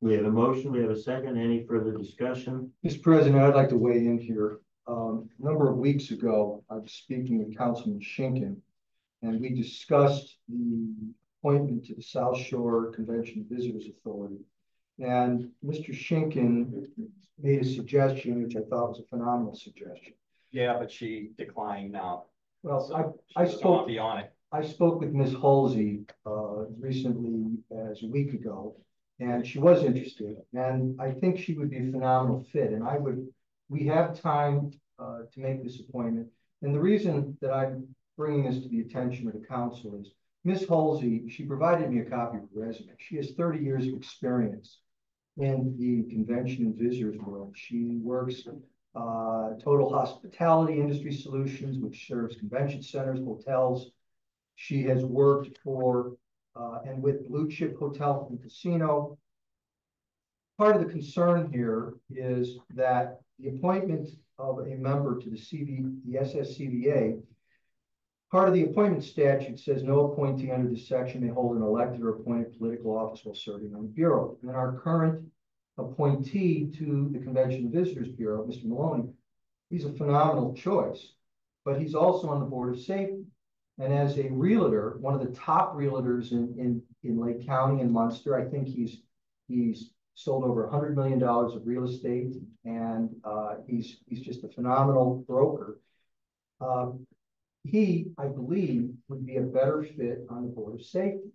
We have a motion, we have a second. Any further discussion? Mr. President, I'd like to weigh in here. A number of weeks ago, I was speaking with Councilman Schinkin, and we discussed the appointment to the South Shore Convention Visitors Authority. And Mr. Schinkin made a suggestion, which I thought was a phenomenal suggestion. Yeah, but she declined now. Well, So I she's spoke be on it. I spoke with Ms. Halsey recently, as a week ago, and she was interested, and I think she would be a phenomenal fit. And we have time to make this appointment. And the reason that I'm bringing this to the attention of the council is Ms. Halsey, she provided me a copy of her resume. She has 30 years of experience in the convention and visitors world. She works Total Hospitality Industry Solutions, which serves convention centers, hotels. She has worked for and with Blue Chip Hotel and Casino. Part of the concern here is that the appointment of a member to the SSCBA, part of the appointment statute says no appointee under this section may hold an elected or appointed political office while serving on the Bureau. And our current appointee to the Convention and Visitors Bureau, Mr. Maloney, he's a phenomenal choice, but he's also on the Board of Safety. And as a realtor, one of the top realtors in Lake County and Munster, I think he's sold over $100 million of real estate, and he's just a phenomenal broker. He, I believe, would be a better fit on the Board of Safety.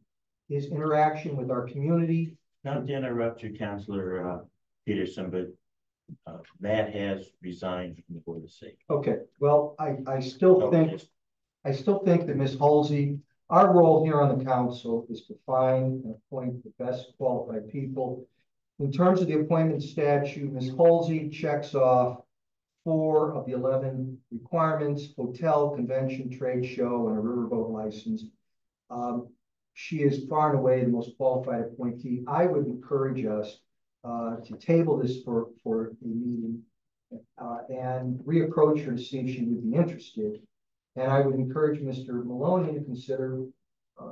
His interaction with our community. Not to interrupt you, Councilor Peterson, but Matt has resigned from the Board of Safety. Okay, well, I still think that Ms. Halsey, our role here on the council is to find and appoint the best qualified people. In terms of the appointment statute, Ms. Halsey checks off 4 of the 11 requirements: hotel, convention, trade show, and a riverboat license. She is far and away the most qualified appointee. I would encourage us to table this for a meeting and reapproach her to see if she would be interested. And I would encourage Mr. Maloney to consider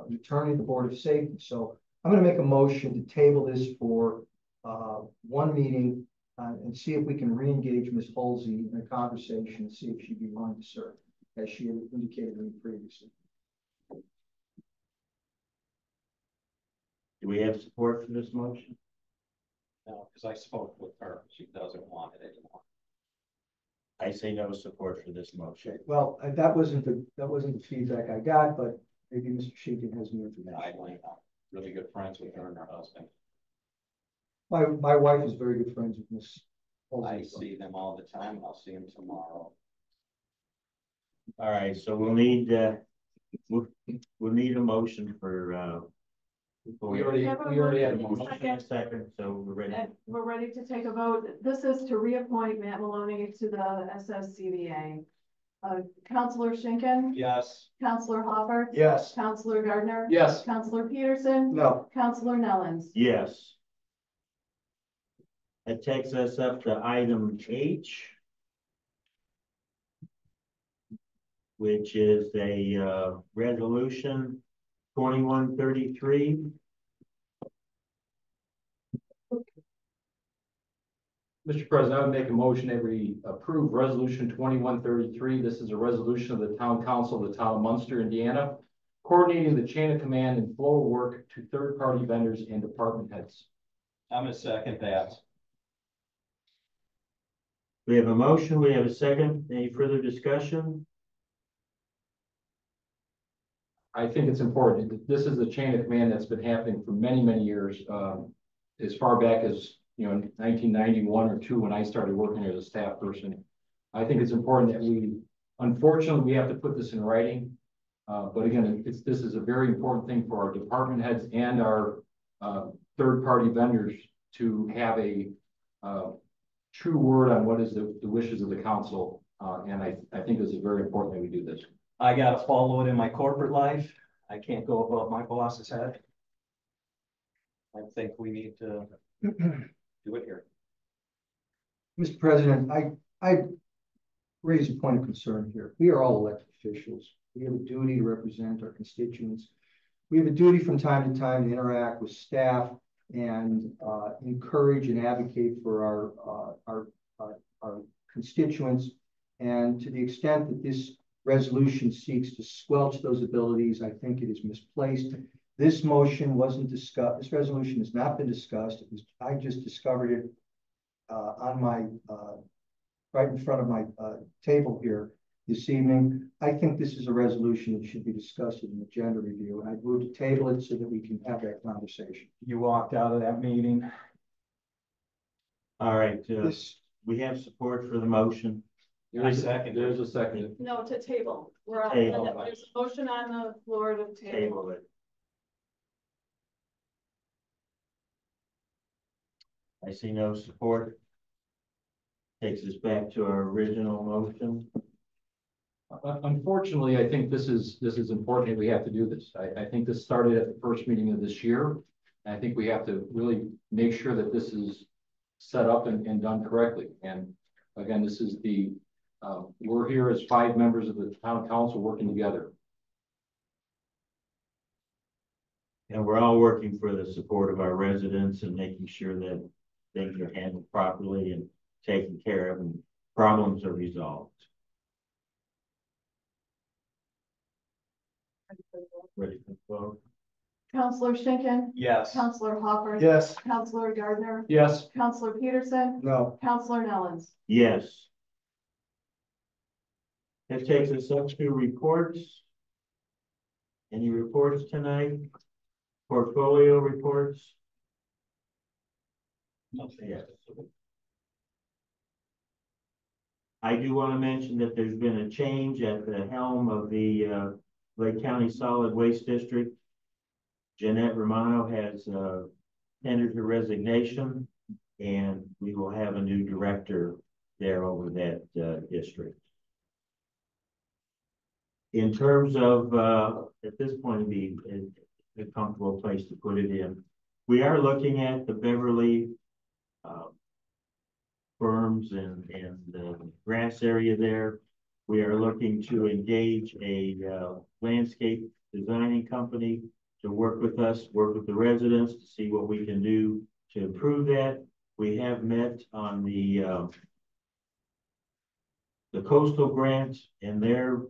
returning to the Board of Safety. So I'm going to make a motion to table this for one meeting and see if we can re-engage Ms. Halsey in a conversation and see if she'd be willing to serve, as she had indicated to me previously. Do we have support for this motion? No, because I spoke with her. She doesn't want it anymore. I say no support for this motion. Okay. Well, that wasn't the feedback I got, but maybe Mr. Sheehan has new information. I'm really good friends with her and her husband. My wife is very good friends with Ms. I see them all the time. I'll see them tomorrow. All right, so we'll need, we'll need a motion for, We already had a motion. Second, so we're ready. We're ready to take a vote. This is to reappoint Matt Maloney to the SSCBA. Counselor Schinkin. Yes. Counselor Hopper. Yes. Counselor Gardner. Yes. Counselor Peterson. No. Counselor Nellens. Yes. That takes us up to item H, which is a resolution 2133. Mr. President, I would make a motion that we approve resolution 2133. This is a resolution of the town council of the town of Munster, Indiana, coordinating the chain of command and flow of work to third-party vendors and department heads. I'm gonna second that. We have a motion, we have a second. Any further discussion? I think it's important. This is a chain of command that's been happening for many, many years. As far back as, 1991 or 2, when I started working as a staff person. I think it's important that unfortunately, we have to put this in writing. But again, this is a very important thing for our department heads and our third-party vendors to have a true word on what is the wishes of the council. And I think this is very important that we do this. I gotta follow it in my corporate life. I can't go above my boss's head. I think we need to do it here. Mr. President, I raise a point of concern here. We are all elected officials. We have a duty to represent our constituents. We have a duty from time to time to interact with staff and encourage and advocate for our constituents. And to the extent that this resolution seeks to squelch those abilities, I think it is misplaced. This motion wasn't discussed. This resolution has not been discussed. I just discovered it on my right in front of my table here this evening. I think this is a resolution that should be discussed in an agenda review, and I'd move to table it so that we can have that conversation. You walked out of that meeting. All right, we have support for the motion. There's a second. No, to table. We're on, Table. there's a motion on the floor to table. Table it. I see no support. Takes us back to our original motion. Unfortunately, I think this is important that we have to do this. I think this started at the first meeting of this year. And I think we have to really make sure that this is set up and done correctly. And again, this is we're here as 5 members of the town council working together. And we're all working for the support of our residents and making sure that things are handled properly and taken care of and problems are resolved. Ready for the vote? Counselor Schinkin. Yes. Counselor Hopper. Yes. Counselor Gardner. Yes. Counselor Peterson. No. Counselor Nellens. Yes. That takes us up to reports. Any reports tonight? Portfolio reports? Yes. I do want to mention that there's been a change at the helm of the Lake County Solid Waste District. Jeanette Romano has tendered her resignation, and we will have a new director there over that district. In terms of, at this point, it'd be a comfortable place to put it in. We are looking at the Beverly firms and the grass area there. We are looking to engage a landscape designing company to work with us, work with the residents to see what we can do to improve that. We have met on the coastal grant, and their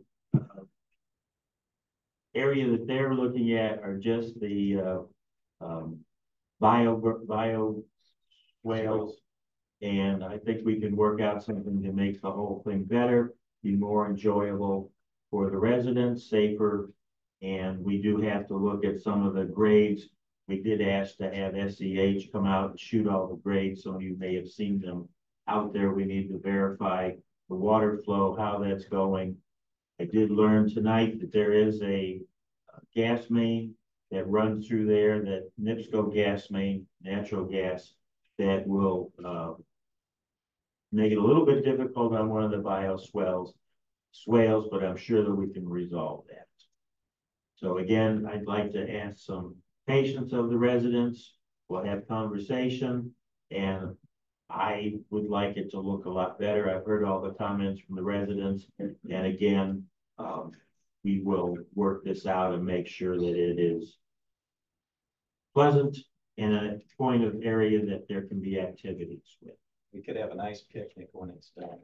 area that they're looking at are just the bio whales. And I think we can work out something to make the whole thing better, be more enjoyable for the residents, safer. And we do have to look at some of the grades. We did ask to have SEH come out and shoot all the grades. Some of you may have seen them out there. We need to verify the water flow, how that's going. I did learn tonight that there is a gas main that runs through there, that NIPSCO gas main, natural gas, that will make it a little bit difficult on one of the swales, but I'm sure that we can resolve that. So again, I'd like to ask some patience of the residents. We'll have conversation, and I would like it to look a lot better. I've heard all the comments from the residents, and again, we will work this out and make sure that it is pleasant and a point of area that there can be activities with. We could have a nice picnic when it's done.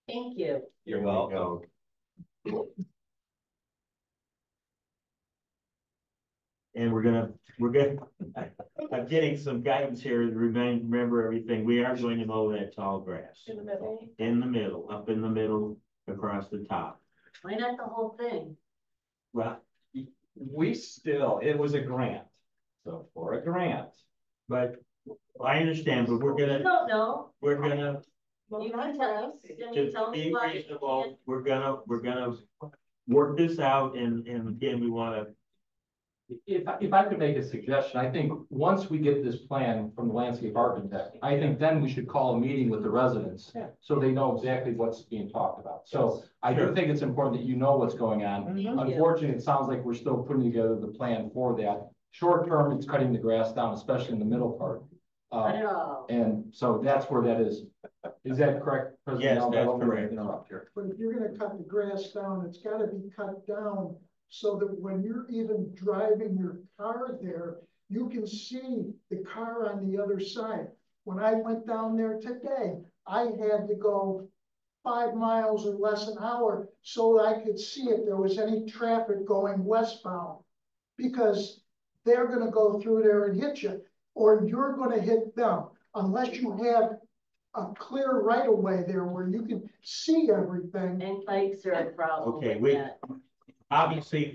Thank you. You're welcome. And I'm getting some guidance here to remember everything. We are going to mow that tall grass. In the middle? In the middle, up in the middle, across the top. Why not the whole thing? Well, it was a grant. So for a grant. But I understand, but You don't know. we're gonna, You can tell us. to be reasonable, we're gonna work this out, and again, we wanna. If I could make a suggestion, I think once we get this plan from the landscape architect, I think then we should call a meeting with the residents so they know exactly what's being talked about. So I do think it's important that you know what's going on. Unfortunately, it sounds like we're still putting together the plan for that. Short term, it's cutting the grass down, especially in the middle part. And so that's where that is. Is that correct, President? Yes, that's correct. Interrupt here. But if you're gonna cut the grass down, it's gotta be cut down so that when you're even driving your car there, you can see the car on the other side. When I went down there today, I had to go 5 miles or less an hour so I could see if there was any traffic going westbound. Because they're gonna go through there and hit you, or you're gonna hit them, unless you have a clear right of way there where you can see everything. And bikes are a problem. Okay, with that. Obviously,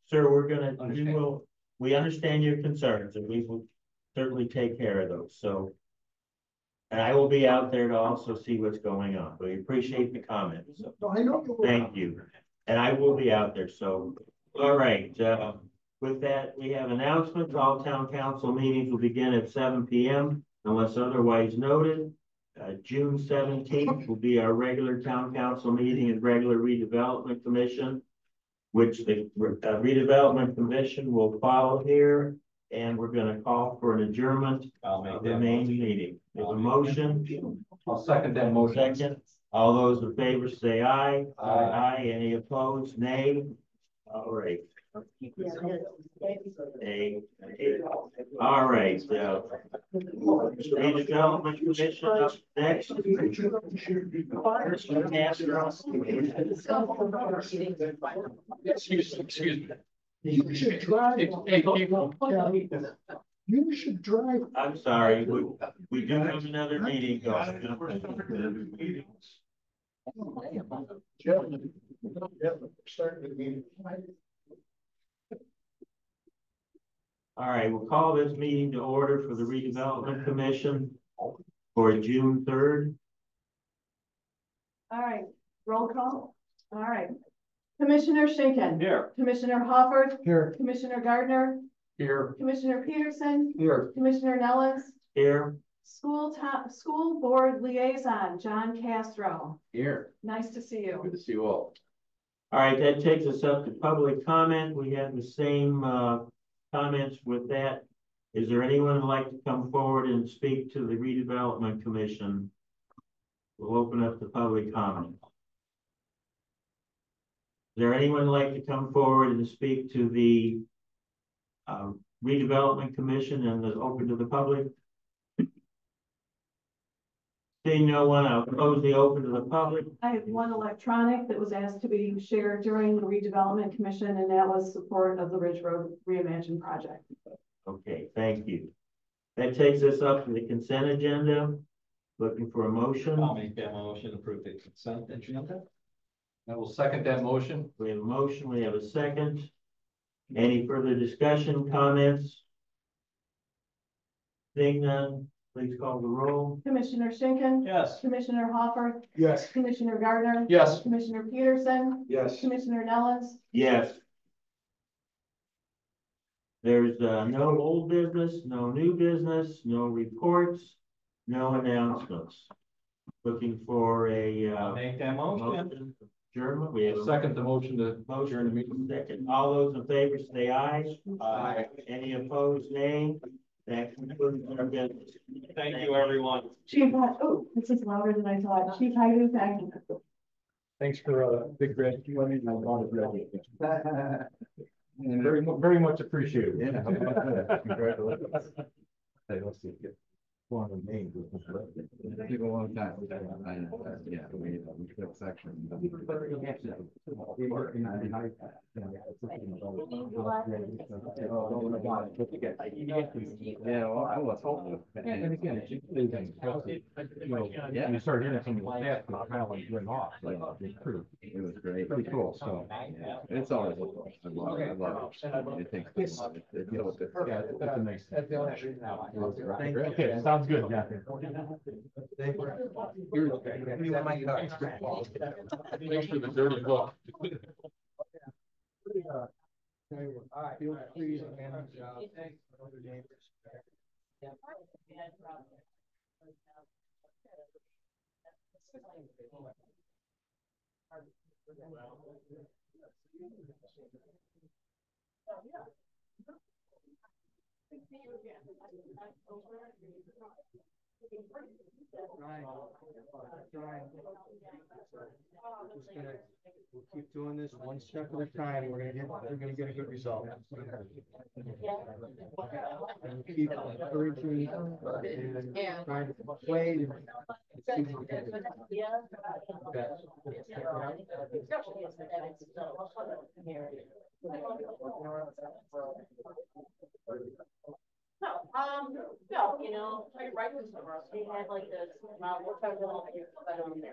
sir, we understand your concerns, and we will certainly take care of those, so. And I will be out there to also see what's going on, but we appreciate the comments. So. I know. Thank you, and I will be out there, so, all right, with that, we have announcements. All town council meetings will begin at 7 p.m. unless otherwise noted. June 17th will be our regular town council meeting and regular redevelopment commission, which the redevelopment commission will follow here, and we're going to call for an adjournment of the main meeting. There's a motion. I'll second that motion. Second. All those in favor say aye. Aye. Any opposed? Nay. All right. All right. Redevelopment commission up next. Excuse me. You should drive. You should drive. I'm sorry, we do have another meeting going. All right, we'll call this meeting to order for the redevelopment commission for June 3rd. All right, roll call. All right. Commissioner Schinkin. Here. Commissioner Hofford. Here. Commissioner Gardner. Here. Commissioner Peterson. Here. Commissioner Nellis. Here. School board liaison, John Castro. Here. Nice to see you. Good to see you all. All right, that takes us up to public comment. We have the same comments with that. Is there anyone who'd like to come forward and speak to the redevelopment commission? We'll open up the public comment. Is there anyone who'd like to come forward and speak to the redevelopment commission and is open to the public? Seeing no one, I'll close the open to the public. I have one electronic that was asked to be shared during the redevelopment commission, and that was support of the Ridge Road Reimagined project. Okay, thank you. That takes us up to the consent agenda. Looking for a motion. I'll make that motion to approve the consent agenda. I will second that motion. We have a motion, we have a second. Any further discussion, comments? Seeing none, Please call the roll. Commissioner Schinkin. Yes. Commissioner Hopper. Yes. Commissioner Gardner. Yes. Commissioner Peterson. Yes. Commissioner Nellis. Yes. There's no old business, no new business, no reports, no announcements. Looking for a Make that motion. Adjournment. We have a Second the motion to adjourn the meeting. second. All those in favor say aye. Aye. Any opposed, nay? That concludes our business. Thank you, everyone. Chief, oh, this is louder than I thought. Chief, how do you think? Thanks for big grant. Very much appreciated. Yeah. Congratulations. Hey, let's see. One of the names. It took a long time. Yeah, we took section. Yeah, well, I was hoping. And again, it's you start hearing some of the stats, it's kind of like went off, like it's true. It was great. Pretty cool, so. It's always, I love it. It takes. It deals with it. Yeah, that's a nice. That's the only reason I like it. Okay, sounds good, yeah. Thanks for the dirty book. All right, feel free to manage, other neighbors. We'll keep doing this one step at a time. We're gonna get a good result. And we'll keep encouraging and trying to play. No, you know, I write this for us. We had like this, we're talking about I'm on the